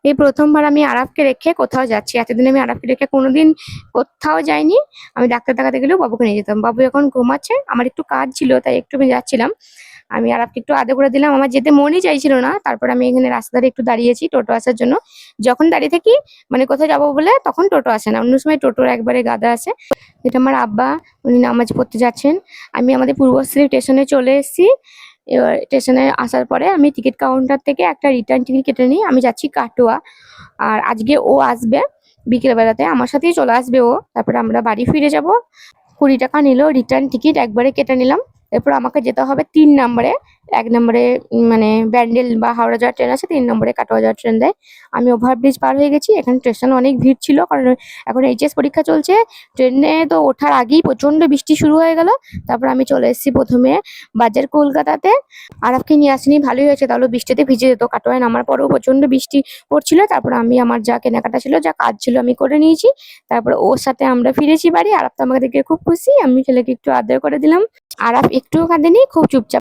এই প্রথমবার আমি আরাফকে রেখে কোথাও যাচ্ছি। এতদিন আমি আরাফকে রেখে কোনোদিন কোথাও যাইনি। আমি ডাক্তার দেখাতে গেলেও বাবুকে নিয়ে যেতাম। বাবু এখন ঘুমাচ্ছে। আমার একটু কাজ ছিল তাই একটু আমি যাচ্ছিলাম। আমি আরাফকে একটু আদর করে দিলাম। আমার যেতে মনই চাইছিল না। তারপর আমি এখানে রাস্তার ধারে একটু দাঁড়িয়েছি টোটো আসার জন্য। যখন দাঁড়িয়ে থাকি মানে কোথাও যাবো বলে তখন টোটো আসে না। অন্য সময় টোটোর একবারে গাদা আসে। এটা আমার আব্বা, উনি নামাজ পড়তে যাচ্ছেন। আমি আমাদের পূর্বস্থলী স্টেশনে চলে এসেছি। এবার স্টেশনে আসার পরে আমি টিকিট কাউন্টার থেকে একটা রিটার্ন টিকিট কেটে নিই। আমি যাচ্ছি কাটোয়া। আর আজকে ও আসবে বিকেল বেলাতে। আমার সাথেই চলে আসবে ও। তারপরে আমরা বাড়ি ফিরে যাব। 20 টাকা নিল রিটার্ন টিকিট, একবারে কেটে নিলাম। এরপর আমাকে যেতে হবে 3 নম্বরে। 1 নম্বরে মানে ব্যান্ডেল বা হাওড়া যাওয়ার ট্রেন আছে, 3 নম্বরে কাটোয়া যাওয়ার ট্রেন দেয়। আমি ওভারব্রিজ পার হয়ে গেছি। এখানে স্টেশনে অনেক ভিড় ছিল, কারণ এখন এইচএস পরীক্ষা চলছে। ট্রেনে তো ওঠার আগেই প্রচন্ড বৃষ্টি শুরু হয়ে গেল। তারপর আমি চলে এসেছি প্রথমে বাজার কলকাতাতে। আরবকে নিয়ে আসিনি, ভালোই হয়েছে, তাহলে বৃষ্টিতে ভিজে যেত। কাটোয়ায় নামার পরেও প্রচন্ড বৃষ্টি পড়ছিল। তারপর আমি আমার যা কেনাকাটা ছিল, যা কাজ ছিল আমি করে নিয়েছি। তারপর ওর সাথে আমরা ফিরেছি বাড়ি। আরাফ তো আমাকে দেখে খুব খুশি। আমি ছেলেকে একটু আদর করে দিলাম। আরাফ একটুও কাঁদেনি, খুব চুপচাপ